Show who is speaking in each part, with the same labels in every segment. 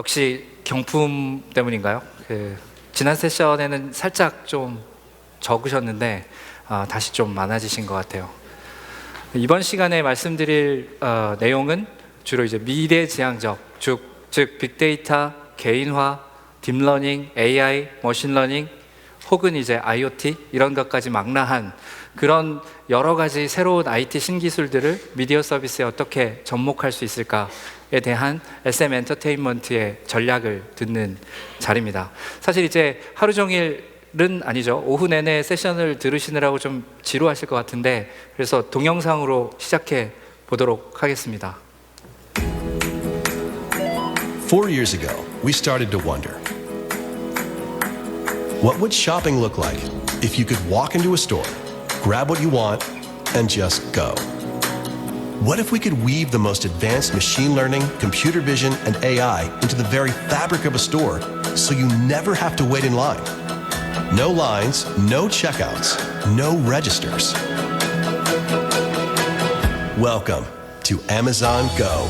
Speaker 1: 역시 경품 때문인가요? 지난 세션에는 살짝 좀 적으셨는데 다시 좀 많아지신 것 같아요. 이번 시간에 말씀드릴 내용은 주로 이제 미래지향적, 즉 빅데이터, 개인화, 딥러닝, AI, 머신러닝 혹은 이제 IoT 이런 것까지 망라한 그런 여러 가지 새로운 IT 신기술들을 미디어 서비스에 어떻게 접목할 수 있을까에 대한 SM 엔터테인먼트의 전략을 듣는 자리입니다. 사실 이제 하루 종일은 아니죠. 오후 내내 세션을 들으시느라고 좀 지루하실 것 같은데 그래서 동영상으로 시작해 보도록 하겠습니다.
Speaker 2: 4 years ago, we started to wonder, what would shopping look like if you could walk into a store, grab what you want, and just go? What if we could weave the most advanced machine learning, computer vision, and AI into the very fabric of a store so you never have to wait in line? No lines, no checkouts, no registers. Welcome to Amazon Go.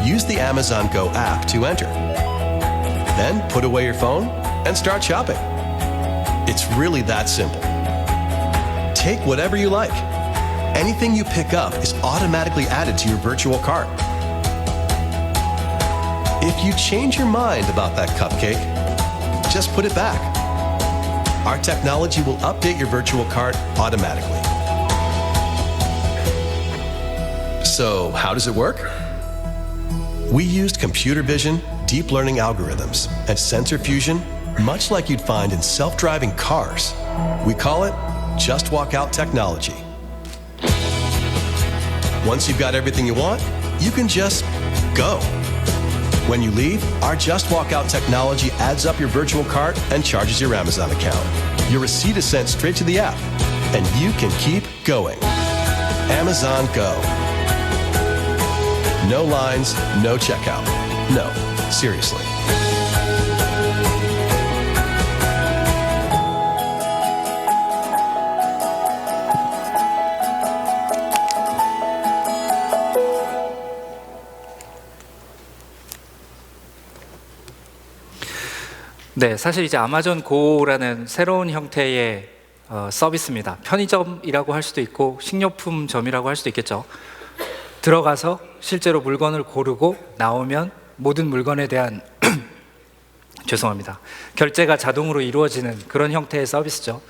Speaker 2: Use the Amazon Go app to enter. Then put away your phone and start shopping. It's really that simple. Take whatever you like. Anything you pick up is automatically added to your virtual cart. If you change your mind about that cupcake, just put it back. Our technology will update your virtual cart automatically. So, how does it work? We used computer vision, deep learning algorithms, and sensor fusion, much like you'd find in self-driving cars. We call it Just Walk Out technology. Once you've got everything you want, you can just go. When you leave, our Just Walk Out technology adds up your virtual cart and charges your Amazon account. Your receipt is sent straight to the app, and you can keep going. Amazon Go. No lines, no checkout. No, seriously.
Speaker 1: 네, 사실 이제 아마존 고라는 새로운 형태의 서비스입니다. 편의점이라고 할 수도 있고 식료품점이라고 할 수도 있겠죠. 들어가서 실제로 물건을 고르고 나오면 모든 물건에 대한 죄송합니다. 결제가 자동으로 이루어지는 그런 형태의 서비스죠.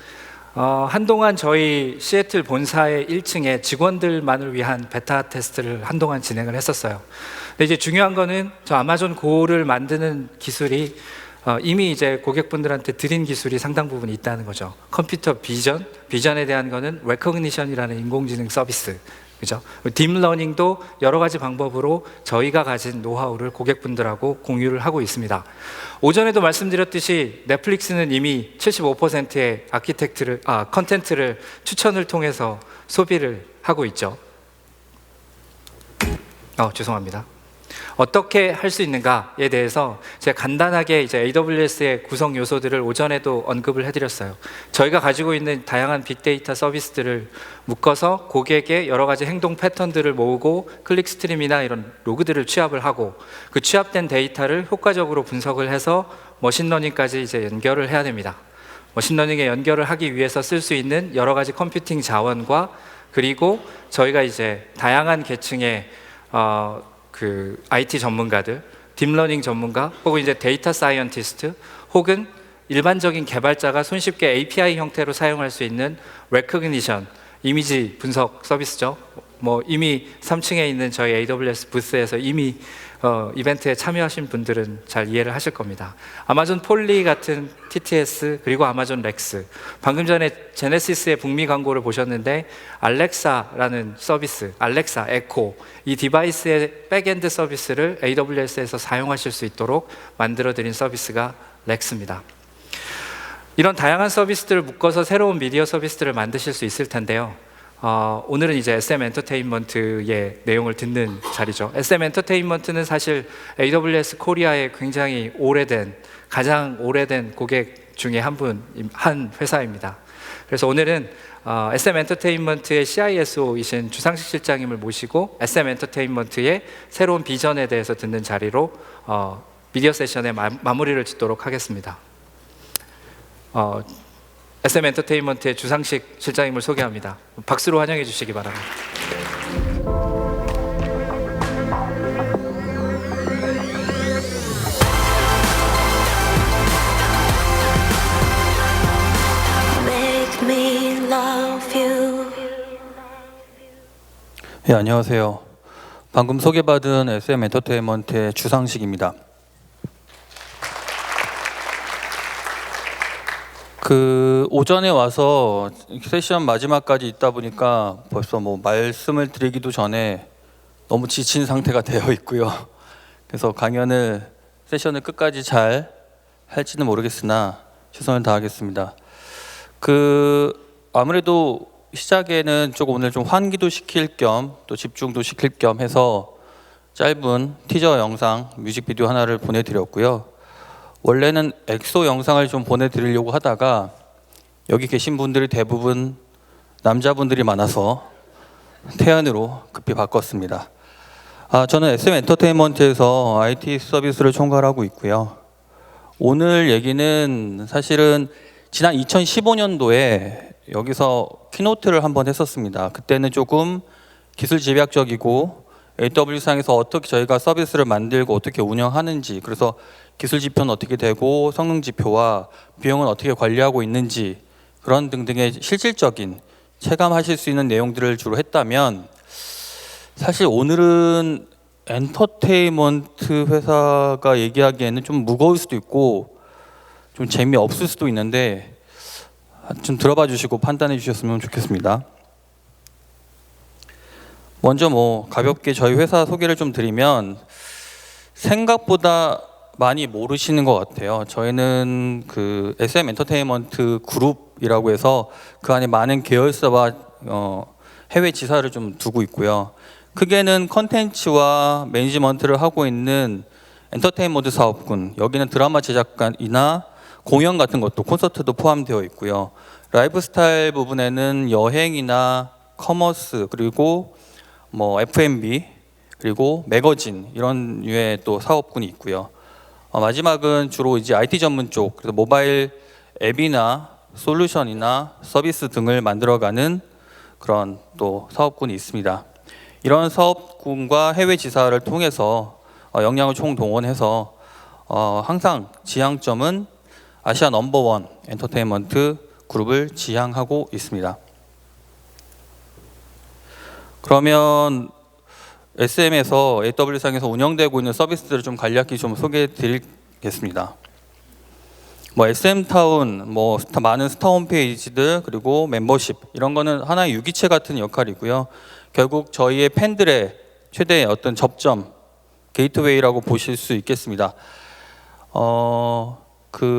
Speaker 1: 한동안 저희 시애틀 본사의 1층에 직원들만을 위한 베타 테스트를 한동안 진행을 했었어요. 근데 이제 중요한 거는 저 아마존 고를 만드는 기술이 이미 이제 고객분들한테 드린 기술이 상당 부분 있다는 거죠. 컴퓨터 비전에 대한 거는 레코그니션이라는 인공지능 서비스, 그죠? 딥러닝도 여러 가지 방법으로 저희가 가진 노하우를 고객분들하고 공유를 하고 있습니다. 오전에도 말씀드렸듯이 넷플릭스는 이미 75%의 컨텐츠를 추천을 통해서 소비를 하고 있죠. 죄송합니다. 어떻게 할 수 있는가에 대해서 제가 간단하게 이제 AWS의 구성 요소들을 오전에도 언급을 해드렸어요. 저희가 가지고 있는 다양한 빅데이터 서비스들을 묶어서 고객의 여러 가지 행동 패턴들을 모으고 클릭 스트림이나 이런 로그들을 취합을 하고 그 취합된 데이터를 효과적으로 분석을 해서 머신러닝까지 이제 연결을 해야 됩니다. 머신러닝에 연결을 하기 위해서 쓸 수 있는 여러 가지 컴퓨팅 자원과 그리고 저희가 이제 다양한 계층의 IT 전문가들, 딥러닝 전문가, 혹은 이제 데이터 사이언티스트, 혹은 일반적인 개발자가 손쉽게 API 형태로 사용할 수 있는 레코그니션, 이미지 분석 서비스죠. 이미 3층에 있는 저희 AWS 부스에서 이미 이벤트에 참여하신 분들은 잘 이해를 하실 겁니다. 아마존 폴리 같은 TTS, 그리고 아마존 렉스, 방금 전에 제네시스의 북미 광고를 보셨는데 알렉사라는 서비스, 알렉사, 에코, 이 디바이스의 백엔드 서비스를 AWS에서 사용하실 수 있도록 만들어드린 서비스가 렉스입니다. 이런 다양한 서비스들을 묶어서 새로운 미디어 서비스들을 만드실 수 있을 텐데요. 오늘은 이제 SM 엔터테인먼트의 내용을 듣는 자리죠. SM 엔터테인먼트는 사실 AWS 코리아의 굉장히 가장 오래된 고객 중에 한 회사입니다. 그래서 오늘은 SM 엔터테인먼트의 CISO이신 주상식 실장님을 모시고 SM 엔터테인먼트의 새로운 비전에 대해서 듣는 자리로 미디어 세션의 마무리를 짓도록 하겠습니다. SM 엔터테인먼트의 주상식 실장님을 소개합니다. 박수로 환영해 주시기 바랍니다.
Speaker 3: Make me love you.
Speaker 4: 네, 안녕하세요. 방금 소개받은 SM 엔터테인먼트의 주상식입니다. 오전에 와서 세션 마지막까지 있다 보니까 벌써 뭐 말씀을 드리기도 전에 너무 지친 상태가 되어 있고요. 그래서 세션을 끝까지 잘 할지는 모르겠으나 최선을 다하겠습니다. 아무래도 시작에는 오늘 좀 환기도 시킬 겸 또 집중도 시킬 겸 해서 짧은 티저 영상 뮤직비디오 하나를 보내드렸고요. 원래는 엑소 영상을 좀 보내드리려고 하다가 여기 계신 분들이 대부분 남자분들이 많아서 태연으로 급히 바꿨습니다. 저는 SM 엔터테인먼트에서 IT 서비스를 총괄하고 있고요. 오늘 얘기는 사실은 지난 2015년도에 여기서 키노트를 한번 했었습니다. 그때는 조금 기술 집약적이고 AWS상에서 어떻게 저희가 서비스를 만들고 어떻게 운영하는지, 그래서 기술 지표는 어떻게 되고 성능 지표와 비용은 어떻게 관리하고 있는지 그런 등등의 실질적인 체감하실 수 있는 내용들을 주로 했다면, 사실 오늘은 엔터테인먼트 회사가 얘기하기에는 좀 무거울 수도 있고 좀 재미없을 수도 있는데 좀 들어봐 주시고 판단해 주셨으면 좋겠습니다. 먼저 가볍게 저희 회사 소개를 좀 드리면, 생각보다 많이 모르시는 것 같아요. 저희는 SM 엔터테인먼트 그룹이라고 해서 그 안에 많은 계열사와 해외 지사를 좀 두고 있고요. 크게는 컨텐츠와 매니지먼트를 하고 있는 엔터테인먼트 사업군, 여기는 드라마 제작이나 공연 같은 것도, 콘서트도 포함되어 있고요. 라이프 스타일 부분에는 여행이나 커머스, 그리고 F&B, 그리고 매거진, 이런 류의 또 사업군이 있고요. 마지막은 주로 이제 IT 전문 쪽, 그래서 모바일 앱이나 솔루션이나 서비스 등을 만들어가는 그런 또 사업군이 있습니다. 이런 사업군과 해외 지사를 통해서 역량을 총동원해서 항상 지향점은 아시아 넘버원 엔터테인먼트 그룹을 지향하고 있습니다. 그러면 SM에서 AWS상에서 운영되고 있는 서비스들을 좀 간략히 좀 소개해 드리겠습니다. SM타운, 많은 스타 홈페이지들, 그리고 멤버십, 이런 거는 하나의 유기체 같은 역할이고요. 결국 저희의 팬들의 최대의 어떤 접점, 게이트웨이라고 보실 수 있겠습니다.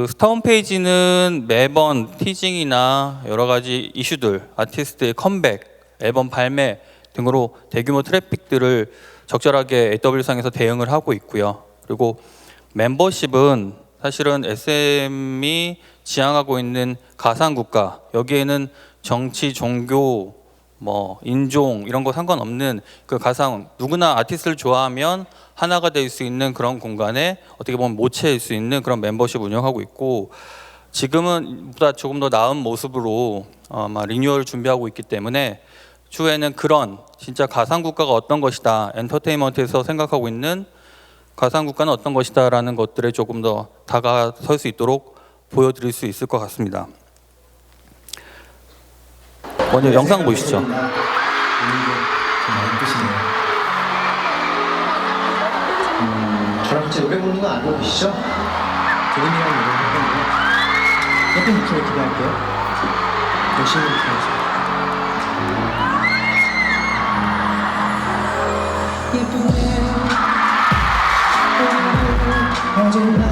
Speaker 4: 스타 홈페이지는 매번 티징이나 여러 가지 이슈들, 아티스트의 컴백, 앨범 발매 등으로 대규모 트래픽들을 적절하게 AWS상에서 대응을 하고 있고요. 그리고 멤버십은 사실은 SM이 지향하고 있는 가상국가, 여기에는 정치, 종교, 인종 이런 거 상관없는 가상, 누구나 아티스트를 좋아하면 하나가 될 수 있는 그런 공간에 어떻게 보면 모체일 수 있는 그런 멤버십 운영하고 있고, 지금은 보다 조금 더 나은 모습으로 아마 리뉴얼을 준비하고 있기 때문에 추후에는 그런 진짜 가상국가가 어떤 것이다, 엔터테인먼트에서 생각하고 있는 가상국가는 어떤 것이다 라는 것들에 조금 더 다가설 수 있도록 보여드릴 수 있을 것 같습니다. 먼저 영상 보시죠.
Speaker 5: 저랑 같이 노래 부르는 거 안 보이시죠? 조금이랑 노래 부르는 예쁜 목소리 기대할게요. 열심히 부탁드립니다. 예쁘네 어제나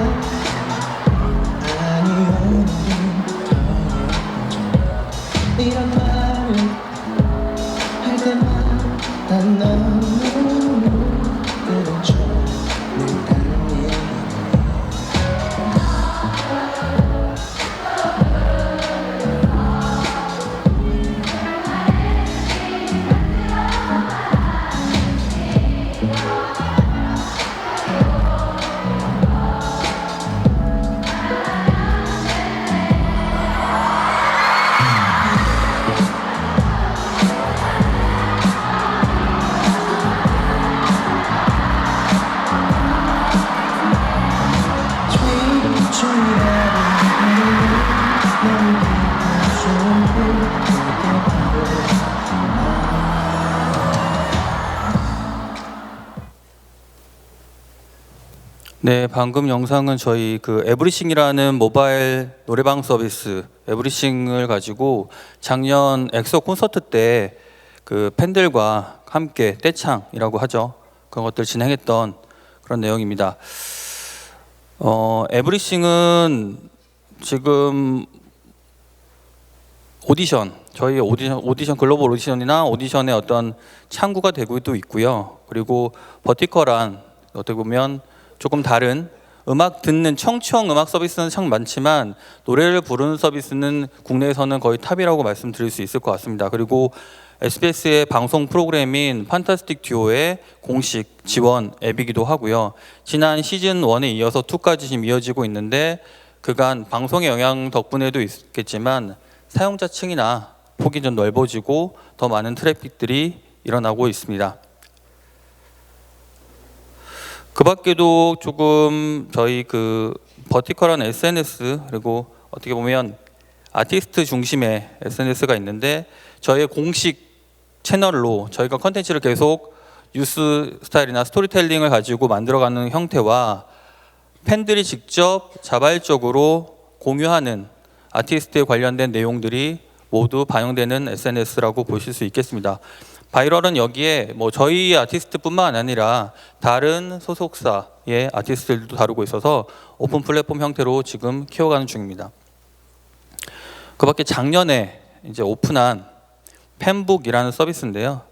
Speaker 5: 아니 오늘은 더 예뻐져, 이런 말을 할 때마다 너무 그렇죠.
Speaker 4: 네, 방금 영상은 저희 그 에브리싱이라는 모바일 노래방 서비스 에브리싱을 가지고 작년 엑소 콘서트 때 그 팬들과 함께 떼창이라고 하죠. 그런 것들 진행했던 그런 내용입니다. 에브리싱은 지금 오디션, 저희 오디션 글로벌 오디션이나 오디션의 어떤 창구가 되고도 있고요. 그리고 버티컬한 어떻게 보면 조금 다른 음악 듣는 청취형 음악 서비스는 참 많지만 노래를 부르는 서비스는 국내에서는 거의 탑이라고 말씀드릴 수 있을 것 같습니다. 그리고 SBS의 방송 프로그램인 판타스틱 듀오의 공식 지원 앱이기도 하고요. 지난 시즌 1에 이어서 2까지 지금 이어지고 있는데 그간 방송의 영향 덕분에도 있겠지만 사용자층이나 폭이 좀 넓어지고 더 많은 트래픽들이 일어나고 있습니다. 그 밖에도 조금 저희 그 버티컬한 SNS 그리고 어떻게 보면 아티스트 중심의 SNS가 있는데 저희의 공식 채널로 저희가 컨텐츠를 계속 뉴스 스타일이나 스토리텔링을 가지고 만들어가는 형태와 팬들이 직접 자발적으로 공유하는 아티스트에 관련된 내용들이 모두 반영되는 SNS라고 보실 수 있겠습니다. 바이럴은 여기에 뭐 저희 아티스트뿐만 아니라 다른 소속사의 아티스트들도 다루고 있어서 오픈 플랫폼 형태로 지금 키워가는 중입니다. 그 밖에 작년에 이제 오픈한 팬북이라는 서비스인데요.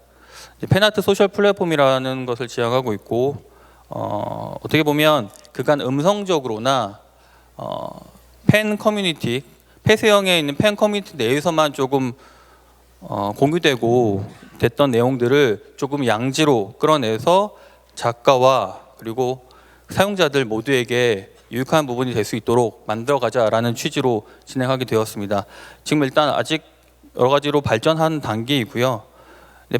Speaker 4: 팬아트 소셜 플랫폼이라는 것을 지향하고 있고 어떻게 보면 그간 음성적으로나 팬 커뮤니티, 폐쇄형에 있는 팬 커뮤니티 내에서만 조금 공유되고 됐던 내용들을 조금 양지로 끌어내서 작가와 그리고 사용자들 모두에게 유익한 부분이 될 수 있도록 만들어가자라는 취지로 진행하게 되었습니다. 지금 일단 아직 여러 가지로 발전한 단계이고요.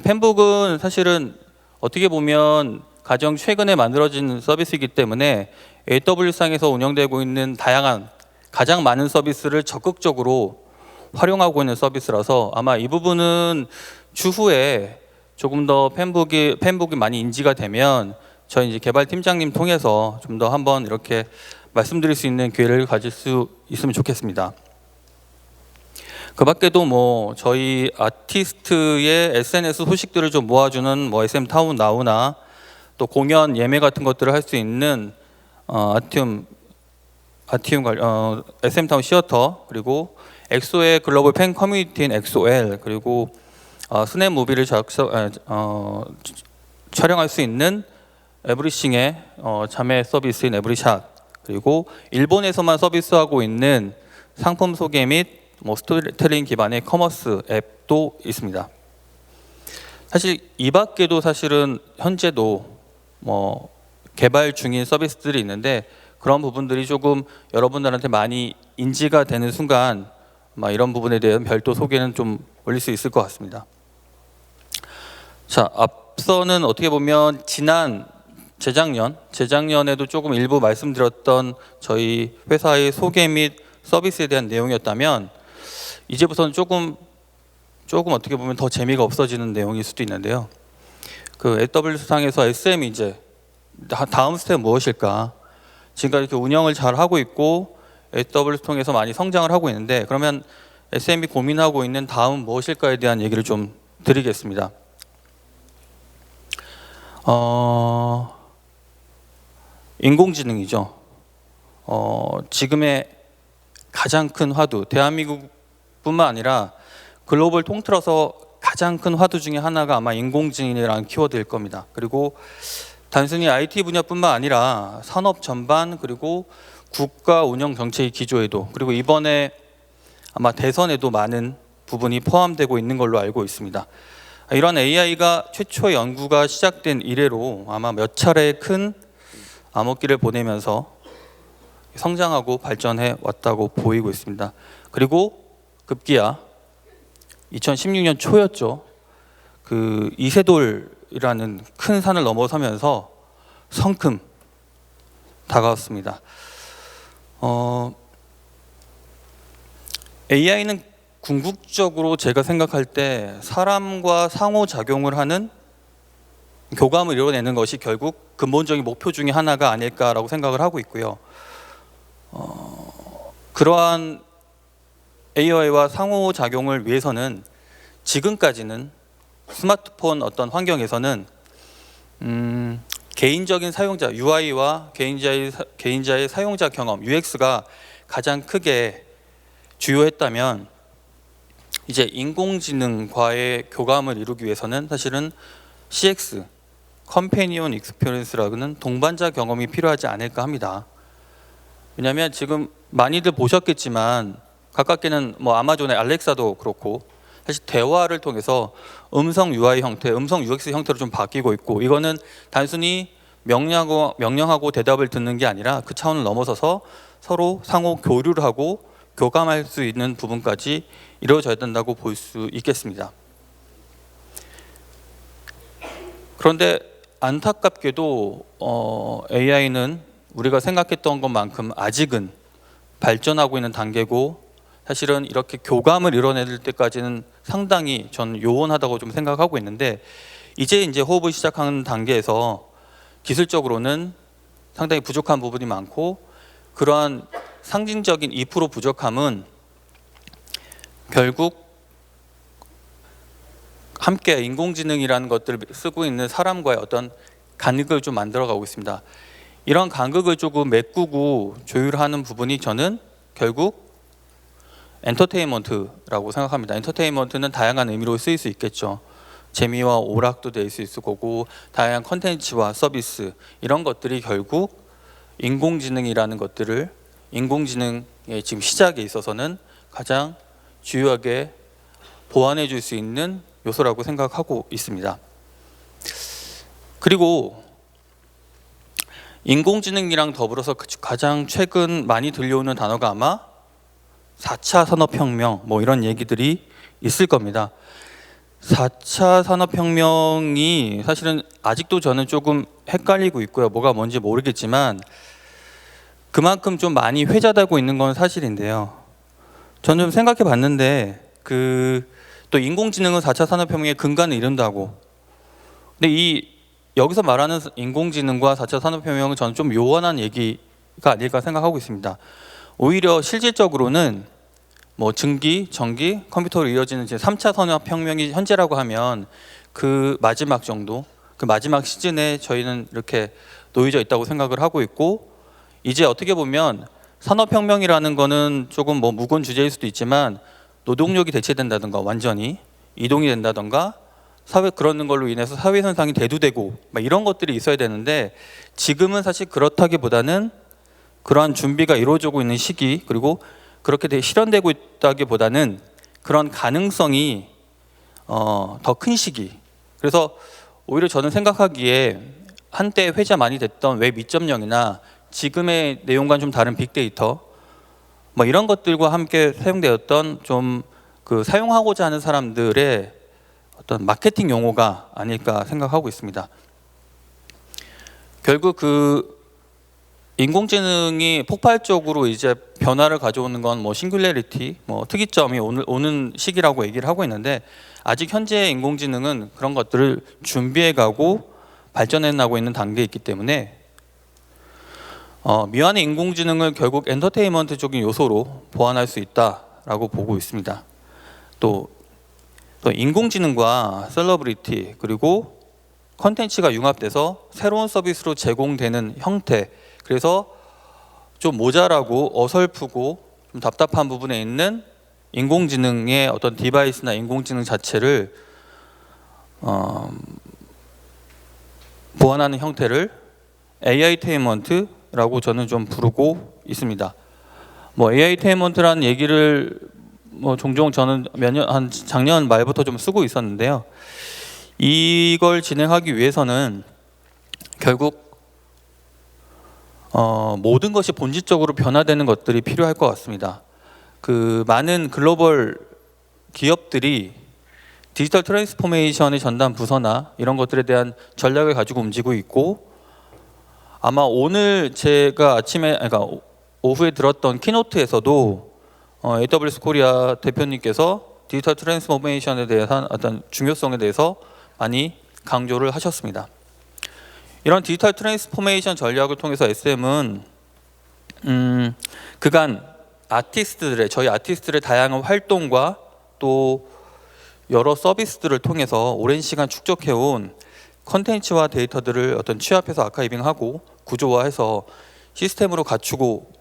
Speaker 4: 팬북은 사실은 어떻게 보면 가장 최근에 만들어진 서비스이기 때문에 AWS상에서 운영되고 있는 다양한 가장 많은 서비스를 적극적으로 활용하고 있는 서비스라서 아마 이 부분은 추후에 조금 더 팬북이 많이 인지가 되면 저희 이제 개발팀장님 통해서 좀 더 한번 이렇게 말씀드릴 수 있는 기회를 가질 수 있으면 좋겠습니다. 그 밖에도 뭐 저희 아티스트의 SNS 소식들을 좀 모아주는 뭐 SM 타운 나우나 또 공연 예매 같은 것들을 할 수 있는 SM 타운 시어터 그리고 엑소의 글로벌 팬 커뮤니티인 엑소엘 그리고 스냅 무비를 촬영할 수 있는 에브리싱의 자매 서비스인 에브리샷 그리고 일본에서만 서비스하고 있는 상품 소개 및 뭐 스토리텔링 기반의 커머스 앱도 있습니다. 사실 이 밖에도 사실은 현재도 뭐 개발 중인 서비스들이 있는데 그런 부분들이 조금 여러분들한테 많이 인지가 되는 순간 아마 이런 부분에 대한 별도 소개는 좀 올릴 수 있을 것 같습니다. 자, 앞서는 어떻게 보면 재작년에도 조금 일부 말씀드렸던 저희 회사의 소개 및 서비스에 대한 내용이었다면 이제부터는 조금 어떻게 보면 더 재미가 없어지는 내용일 수도 있는데요. 그 AWS상에서 SM이 이제 다음 스텝 무엇일까? 지금까지 이렇게 운영을 잘 하고 있고 AWS 통해서 많이 성장을 하고 있는데 그러면 SM이 고민하고 있는 다음 무엇일까에 대한 얘기를 좀 드리겠습니다. 인공지능이죠. 지금의 가장 큰 화두, 대한민국뿐만 아니라 글로벌 통틀어서 가장 큰 화두 중에 하나가 아마 인공지능이라는 키워드일 겁니다. 그리고 단순히 IT 분야뿐만 아니라 산업 전반 그리고 국가 운영 정책의 기조에도 그리고 이번에 아마 대선에도 많은 부분이 포함되고 있는 걸로 알고 있습니다. 이런 AI가 최초의 연구가 시작된 이래로 아마 몇 차례 큰 암흑기를 보내면서 성장하고 발전해 왔다고 보이고 있습니다. 그리고 급기야 2016년 초였죠. 그 이세돌이라는 큰 산을 넘어서면서 성큼 다가왔습니다. AI는 궁극적으로 제가 생각할 때 사람과 상호작용을 하는 교감을 이뤄내는 것이 결국 근본적인 목표 중에 하나가 아닐까라고 생각을 하고 있고요. 그러한 AI와 상호작용을 위해서는 지금까지는 스마트폰 어떤 환경에서는 개인적인 사용자 UI와 개인자의 사용자 경험 UX가 가장 크게 주요했다면, 이제 인공지능과의 교감을 이루기 위해서는 사실은 CX 컴패니언 익스피리언스라는 동반자 경험이 필요하지 않을까 합니다. 왜냐하면 지금 많이들 보셨겠지만 가깝게는 뭐 아마존의 알렉사도 그렇고 사실 대화를 통해서 음성 UI 형태, 음성 UX 형태로 좀 바뀌고 있고, 이거는 단순히 명령하고 대답을 듣는 게 아니라 그 차원을 넘어서서 서로 상호 교류를 하고 교감할 수 있는 부분까지 이루어져야 된다고 볼 수 있겠습니다. 그런데 안타깝게도 AI는 우리가 생각했던 것만큼 아직은 발전하고 있는 단계고, 사실은 이렇게 교감을 이뤄낼 때까지는 상당히 전 요원하다고 좀 생각하고 있는데, 이제 호흡을 시작하는 단계에서 기술적으로는 상당히 부족한 부분이 많고, 그러한 상징적인 2% 부족함은 결국 함께 인공지능이라는 것들을 쓰고 있는 사람과의 어떤 간극을 좀 만들어가고 있습니다. 이런 간극을 조금 메꾸고 조율하는 부분이 저는 결국 엔터테인먼트라고 생각합니다. 엔터테인먼트는 다양한 의미로 쓰일 수 있겠죠. 재미와 오락도 될 수 있을 거고, 다양한 컨텐츠와 서비스, 이런 것들이 결국 인공지능이라는 것들을, 인공지능의 지금 시작에 있어서는 가장 주요하게 보완해 줄 수 있는 요소라고 생각하고 있습니다. 그리고 인공지능이랑 더불어서 가장 최근 많이 들려오는 단어가 아마 4차 산업혁명 뭐 이런 얘기들이 있을 겁니다. 4차 산업혁명이 사실은 아직도 저는 조금 헷갈리고 있고요. 뭐가 뭔지 모르겠지만 그만큼 좀 많이 회자되고 있는 건 사실인데요. 저는 좀 생각해 봤는데 또 인공지능은 4차 산업혁명의 근간을 이룬다고. 근데 여기서 말하는 인공지능과 4차 산업혁명은 저는 좀 요원한 얘기가 아닐까 생각하고 있습니다. 오히려 실질적으로는 뭐 증기, 전기, 컴퓨터로 이어지는 이제 3차 산업혁명이 현재라고 하면 그 마지막 정도, 그 마지막 시즌에 저희는 이렇게 놓여져 있다고 생각을 하고 있고, 이제 어떻게 보면 산업혁명이라는 거는 조금 뭐 무거운 주제일 수도 있지만 노동력이 대체된다든가 완전히 이동이 된다든가 그러는 걸로 인해서 사회 현상이 대두되고 막 이런 것들이 있어야 되는데, 지금은 사실 그렇다기보다는 그러한 준비가 이루어지고 있는 시기, 그리고 그렇게 실현되고 있다기보다는 그런 가능성이 더 큰 시기. 그래서 오히려 저는 생각하기에 한때 회자 많이 됐던 웹 2.0이나 지금의 내용과는 좀 다른 빅데이터 뭐 이런 것들과 함께 사용되었던 좀 그 사용하고자 하는 사람들의 어떤 마케팅 용어가 아닐까 생각하고 있습니다. 결국 그 인공지능이 폭발적으로 이제 변화를 가져오는 건 뭐 싱귤레리티, 뭐 특이점이 오는 시기라고 얘기를 하고 있는데, 아직 현재 인공지능은 그런 것들을 준비해가고 발전해나가고 있는 단계에 있기 때문에 미완의 인공지능을 결국 엔터테인먼트적인 요소로 보완할 수 있다라고 보고 있습니다. 또 인공지능과 셀러브리티 그리고 컨텐츠가 융합돼서 새로운 서비스로 제공되는 형태, 그래서 좀 모자라고 어설프고 좀 답답한 부분에 있는 인공지능의 어떤 디바이스나 인공지능 자체를 보완하는 형태를 AI테인먼트라고 저는 좀 부르고 있습니다. 뭐 AI테인먼트라는 얘기를 뭐 종종 저는 한 작년 말부터 좀 쓰고 있었는데요. 이걸 진행하기 위해서는 결국 모든 것이 본질적으로 변화되는 것들이 필요할 것 같습니다. 그 많은 글로벌 기업들이 디지털 트랜스포메이션의 전담 부서나 이런 것들에 대한 전략을 가지고 움직이고 있고, 아마 오늘 제가 그러니까 오후에 들었던 키노트에서도 AWS 코리아 대표님께서 디지털 트랜스포메이션에 대한 어떤 중요성에 대해서 많이 강조를 하셨습니다. 이런 디지털 트랜스포메이션 전략을 통해서 SM은 그간 저희 아티스트들의 다양한 활동과 또 여러 서비스들을 통해서 오랜 시간 축적해온 컨텐츠와 데이터들을 어떤 취합해서 아카이빙하고 구조화해서 시스템으로 갖추고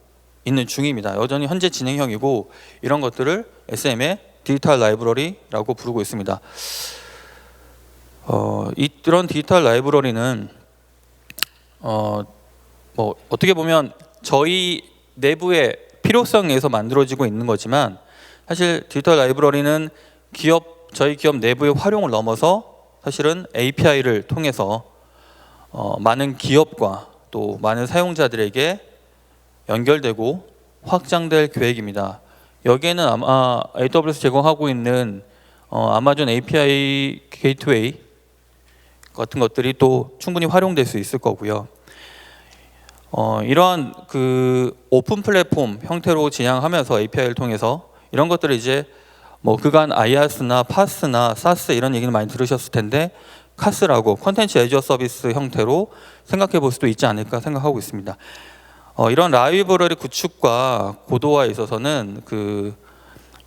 Speaker 4: 있는 중입니다. 여전히 현재 진행형이고 이런 것들을 SM의 디지털 라이브러리라고 부르고 있습니다. 이런 디지털 라이브러리는 뭐 어떻게 보면 저희 내부의 필요성에서 만들어지고 있는 거지만 사실 디지털 라이브러리는 저희 기업 내부의 활용을 넘어서 사실은 API를 통해서 많은 기업과 또 많은 사용자들에게 연결되고 확장될 계획입니다. 여기에는 아마 AWS 제공하고 있는 아마존 API 게이트웨이 같은 것들이 또 충분히 활용될 수 있을 거고요. 이러한 그 오픈 플랫폼 형태로 진행하면서 API를 통해서 이런 것들을 이제 뭐 그간 IaaS나 PaaS나 SaaS 이런 얘기는 많이 들으셨을 텐데 카스라고 컨텐츠 애저 서비스 형태로 생각해 볼 수도 있지 않을까 생각하고 있습니다. 이런 라이브러리 구축과 고도화에 있어서는 그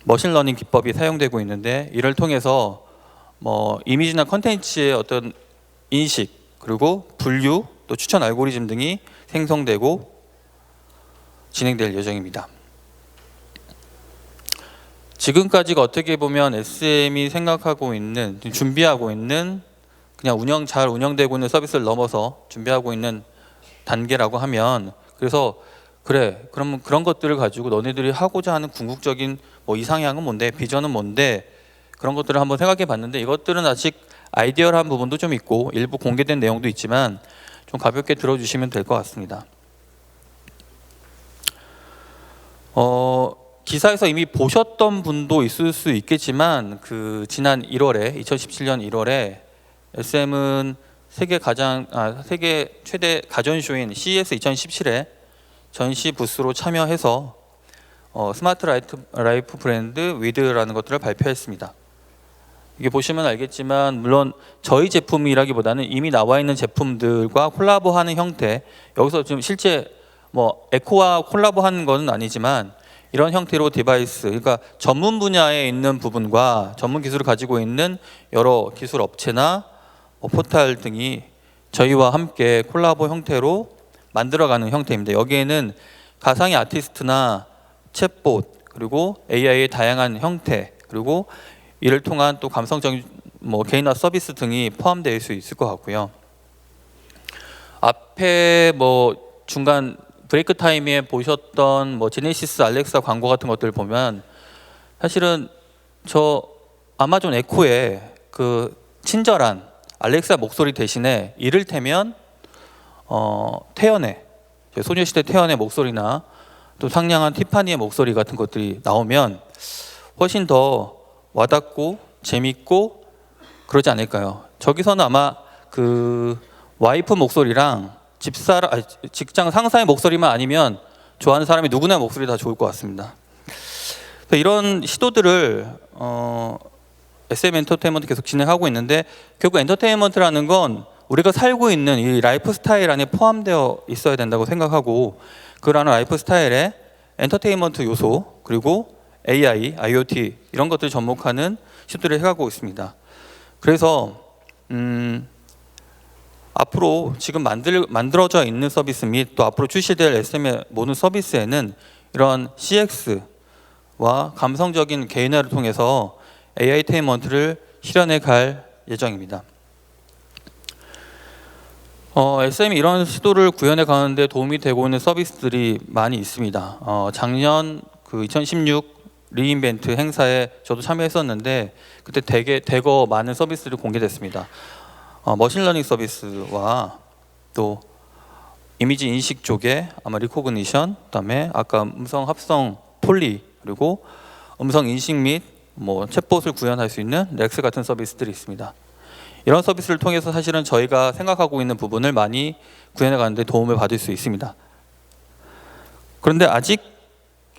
Speaker 4: 머신러닝 기법이 사용되고 있는데 이를 통해서 뭐 이미지나 컨텐츠의 어떤 인식 그리고 분류 또 추천 알고리즘 등이 생성되고 진행될 예정입니다. 지금까지가 어떻게 보면 SM이 생각하고 있는 준비하고 있는 그냥 잘 운영되고 있는 서비스를 넘어서 준비하고 있는 단계라고 하면 그래서 그러면 그런 것들을 가지고 너네들이 하고자 하는 궁극적인 뭐 이상향은 뭔데 비전은 뭔데 그런 것들을 한번 생각해 봤는데 이것들은 아직 아이디어한 부분도 좀 있고 일부 공개된 내용도 있지만 좀 가볍게 들어주시면 될 것 같습니다. 기사에서 이미 보셨던 분도 있을 수 있겠지만 그 지난 2017년 1월에 SM은 세계 최대 가전쇼인 CES 2017에 전시 부스로 참여해서 스마트 라이프 브랜드 위드라는 것들을 발표했습니다. 이게 보시면 알겠지만 물론 저희 제품이라기보다는 이미 나와 있는 제품들과 콜라보하는 형태 여기서 지금 실제 뭐 에코와 콜라보하는 건 아니지만 이런 형태로 디바이스 그러니까 전문 분야에 있는 부분과 전문 기술을 가지고 있는 여러 기술 업체나 포탈 등이 저희와 함께 콜라보 형태로 만들어가는 형태입니다. 여기에는 가상의 아티스트나 챗봇 그리고 AI의 다양한 형태 그리고 이를 통한 또 감성적인 뭐 개인화 서비스 등이 포함되어 있을 수 있을 것 같고요. 앞에 뭐 중간 브레이크 타임에 보셨던 뭐 제네시스 알렉사 광고 같은 것들 보면 사실은 저 아마존 에코의 그 친절한 알렉사 목소리 대신에 이를테면 태연의 소녀시대 태연의 목소리나 또 상냥한 티파니의 목소리 같은 것들이 나오면 훨씬 더 와닿고 재밌고 그러지 않을까요? 저기서는 아마 그 와이프 목소리랑 직장 상사의 목소리만 아니면 좋아하는 사람이 누구나 목소리 다 좋을 것 같습니다. 이런 시도들을 SM 엔터테인먼트 계속 진행하고 있는데 결국 엔터테인먼트라는 건 우리가 살고 있는 이 라이프 스타일 안에 포함되어 있어야 된다고 생각하고 그러한 라이프 스타일에 엔터테인먼트 요소 그리고 AI, IoT 이런 것들을 접목하는 시도를 해가고 있습니다. 그래서 앞으로 지금 만들어져 있는 서비스 및 또 앞으로 출시될 SM의 모든 서비스에는 이런 CX와 감성적인 개인화를 통해서 AI 테인먼트를 실현해 갈 예정입니다. SM이 이런 시도를 구현해 가는데 도움이 되고 있는 서비스들이 많이 있습니다. 작년 그 2016 리인벤트 행사에 저도 참여했었는데 그때 대거 많은 서비스들이 공개됐습니다. 머신러닝 서비스와 또 이미지 인식 쪽에 아마 리코그니션, 그다음에 아까 음성 합성 폴리 그리고 음성 인식 및 뭐 챗봇을 구현할 수 있는 렉스 같은 서비스들이 있습니다. 이런 서비스를 통해서 사실은 저희가 생각하고 있는 부분을 많이 구현해 가는데 도움을 받을 수 있습니다. 그런데 아직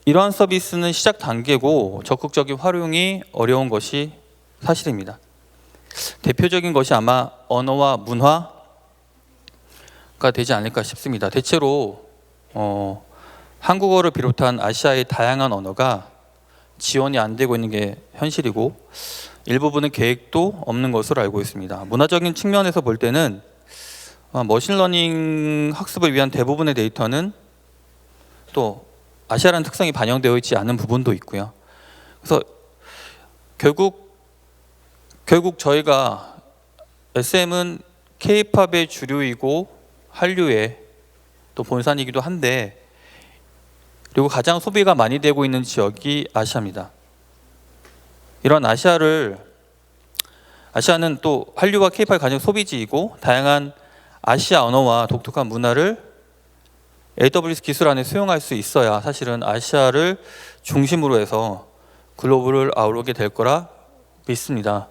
Speaker 4: 이러한 서비스는 시작 단계고 적극적인 활용이 어려운 것이 사실입니다. 대표적인 것이 아마 언어와 문화, 되지 않을까 싶습니다. 대체로 한국어를 비롯한 아시아의 다양한 언어가 지원이 안 되고 있는 게 현실이고 일부분은 계획도 없는 것으로 알고 있습니다. 문화적인 측면에서 볼 때는 머신러닝 학습을 위한 대부분의 데이터는 또 아시아라는 특성이 반영되어 있지 않은 부분도 있고요. 그래서 결국 저희가 SM은 K-팝의 주류이고 한류의 또 본산이기도 한데 그리고 가장 소비가 많이 되고 있는 지역이 아시아입니다. 이런 아시아는 또 한류와 K-팝의 가장 소비지이고 다양한 아시아 언어와 독특한 문화를 AWS 기술 안에 수용할 수 있어야 사실은 아시아를 중심으로 해서 글로벌을 아우르게 될 거라 믿습니다.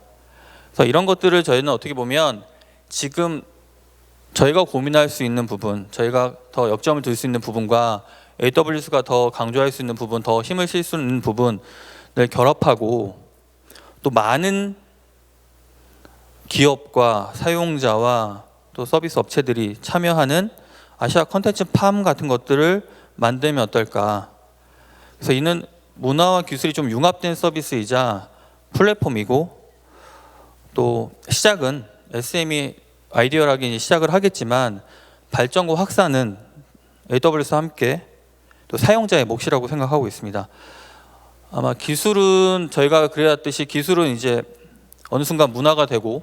Speaker 4: 그래서 이런 것들을 저희는 어떻게 보면 지금 저희가 고민할 수 있는 부분, 저희가 더 역점을 둘 수 있는 부분과 AWS가 더 강조할 수 있는 부분, 더 힘을 실 수 있는 부분을 결합하고 또 많은 기업과 사용자와 또 서비스 업체들이 참여하는 아시아 컨텐츠 팜 같은 것들을 만들면 어떨까. 그래서 이는 문화와 기술이 좀 융합된 서비스이자 플랫폼이고 또 시작은 SM이 아이디어하게 시작을 하겠지만 발전과 확산은 AWS와 함께 또 사용자의 몫이라고 생각하고 있습니다. 아마 기술은 저희가 그래왔듯이 기술은 이제 어느 순간 문화가 되고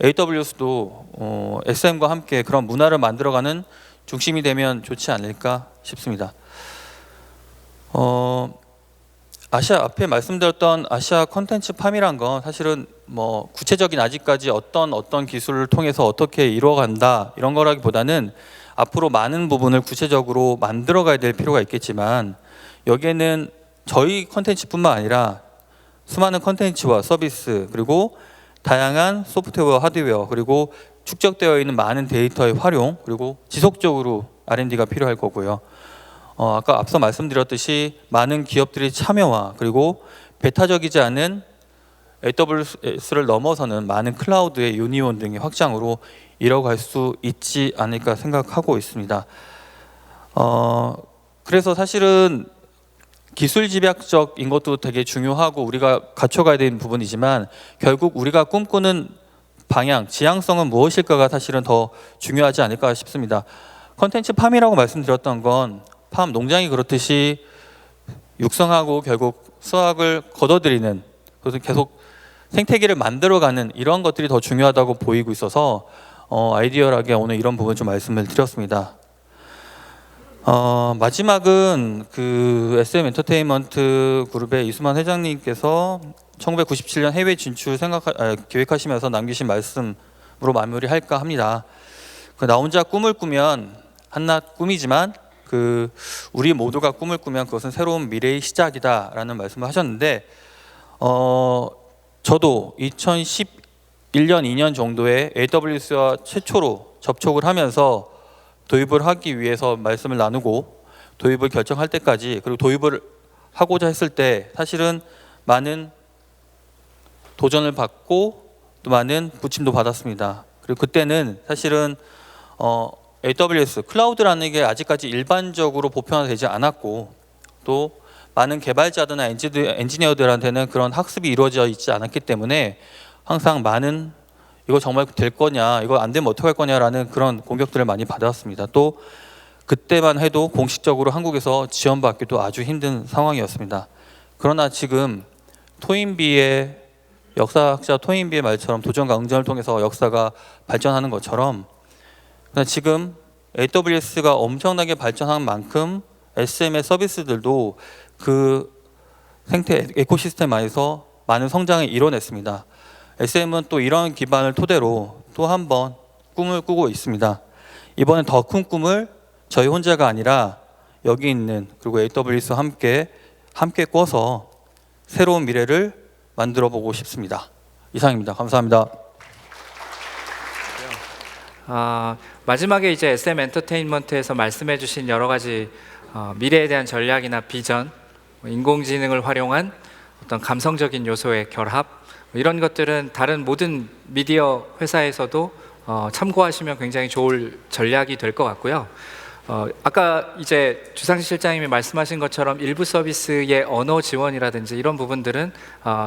Speaker 4: AWS도 SM과 함께 그런 문화를 만들어가는 중심이 되면 좋지 않을까 싶습니다. 아시아 앞에 말씀드렸던 아시아 컨텐츠 팜이란 건 사실은 뭐 구체적인 아직까지 어떤 기술을 통해서 어떻게 이루어간다 이런 거라기보다는 앞으로 많은 부분을 구체적으로 만들어가야 될 필요가 있겠지만 여기에는 저희 컨텐츠뿐만 아니라 수많은 컨텐츠와 서비스 그리고 다양한 소프트웨어, 하드웨어 그리고 축적되어 있는 많은 데이터의 활용 그리고 지속적으로 R&D가 필요할 거고요. 아까 앞서 말씀드렸듯이 많은 기업들의 참여와 그리고 배타적이지 않은 AWS를 넘어서는 많은 클라우드의 유니온 등의 확장으로 이뤄갈 수 있지 않을까 생각하고 있습니다. 그래서 사실은 기술 집약적인 것도 되게 중요하고 우리가 갖춰가야 되는 부분이지만 결국 우리가 꿈꾸는 방향, 지향성은 무엇일까가 사실은 더 중요하지 않을까 싶습니다. 컨텐츠 팜이라고 말씀드렸던 건 팜 농장이 그렇듯이 육성하고 결국 수확을 거둬들이는 그래서 계속 생태계를 만들어가는 이런 것들이 더 중요하다고 보이고 있어서 아이디어하게 오늘 이런 부분 좀 말씀을 드렸습니다. 마지막은 그 SM 엔터테인먼트 그룹의 이수만 회장님께서 1997년 해외 진출 계획하시면서 남기신 말씀으로 마무리할까 합니다. 나 혼자 꿈을 꾸면 한낱 꿈이지만 우리 모두가 꿈을 꾸면 그것은 새로운 미래의 시작이다라는 말씀을 하셨는데 저도 2011년, 2년 정도에 AWS와 최초로 접촉을 하면서 도입을 하기 위해서 말씀을 나누고 도입을 결정할 때까지 그리고 도입을 하고자 했을 때 사실은 많은 도전을 받고 또 많은 부침도 받았습니다. 그리고 그때는 사실은 AWS 클라우드라는 게 아직까지 일반적으로 보편화되지 않았고 또 많은 개발자들이나 엔지니어들한테는 그런 학습이 이루어져 있지 않았기 때문에 항상 많은 이거 정말 될 거냐, 이거 안 되면 어떡할 거냐라는 그런 공격들을 많이 받았습니다. 또 그때만 해도 공식적으로 한국에서 지원받기도 아주 힘든 상황이었습니다. 그러나 지금 토인비의 역사학자 토인비의 말처럼 도전과 응전을 통해서 역사가 발전하는 것처럼 지금 AWS가 엄청나게 발전한 만큼 SM의 서비스들도 그 생태 에코시스템 안에서 많은 성장을 이뤄냈습니다. SM은 또 이런 기반을 토대로 또 한 번 꿈을 꾸고 있습니다. 이번엔 더 큰 꿈을 저희 혼자가 아니라 여기 있는 그리고 AWS와 함께 꿔서 새로운 미래를 만들어 보고 싶습니다. 이상입니다. 감사합니다.
Speaker 1: 마지막에 이제 SM 엔터테인먼트에서 말씀해주신 여러 가지 미래에 대한 전략이나 비전, 인공지능을 활용한 어떤 감성적인 요소의 결합 이런 것들은 다른 모든 미디어 회사에서도 참고하시면 굉장히 좋을 전략이 될 것 같고요. 아까 이제 주상식 실장님이 말씀하신 것처럼 일부 서비스의 언어 지원이라든지 이런 부분들은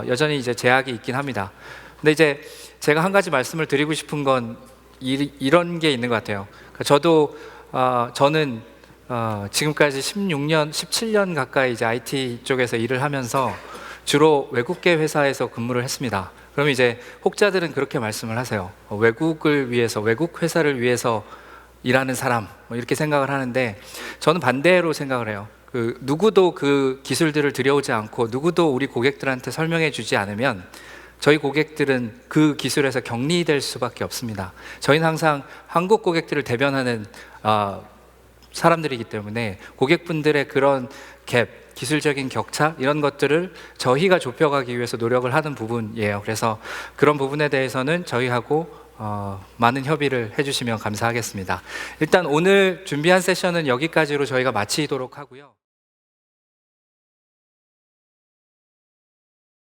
Speaker 1: 여전히 이제 제약이 있긴 합니다. 근데 이제 제가 한 가지 말씀을 드리고 싶은 건 이런 게 있는 것 같아요. 그러니까 저는 지금까지 16년, 17년 가까이 이제 IT 쪽에서 일을 하면서 주로 외국계 회사에서 근무를 했습니다. 그럼 이제 혹자들은 그렇게 말씀을 하세요. 외국을 위해서, 외국 회사를 위해서 일하는 사람, 뭐 이렇게 생각을 하는데 저는 반대로 생각을 해요. 누구도 그 기술들을 들여오지 않고 누구도 우리 고객들한테 설명해 주지 않으면 저희 고객들은 그 기술에서 격리될 수밖에 없습니다. 저희는 항상 한국 고객들을 대변하는 사람들이기 때문에 고객분들의 그런 갭, 기술적인 격차 이런 것들을 저희가 좁혀가기 위해서 노력을 하는 부분이에요. 그래서 그런 부분에 대해서는 저희하고 많은 협의를 해주시면 감사하겠습니다. 일단 오늘 준비한 세션은 여기까지로 저희가 마치도록 하고요.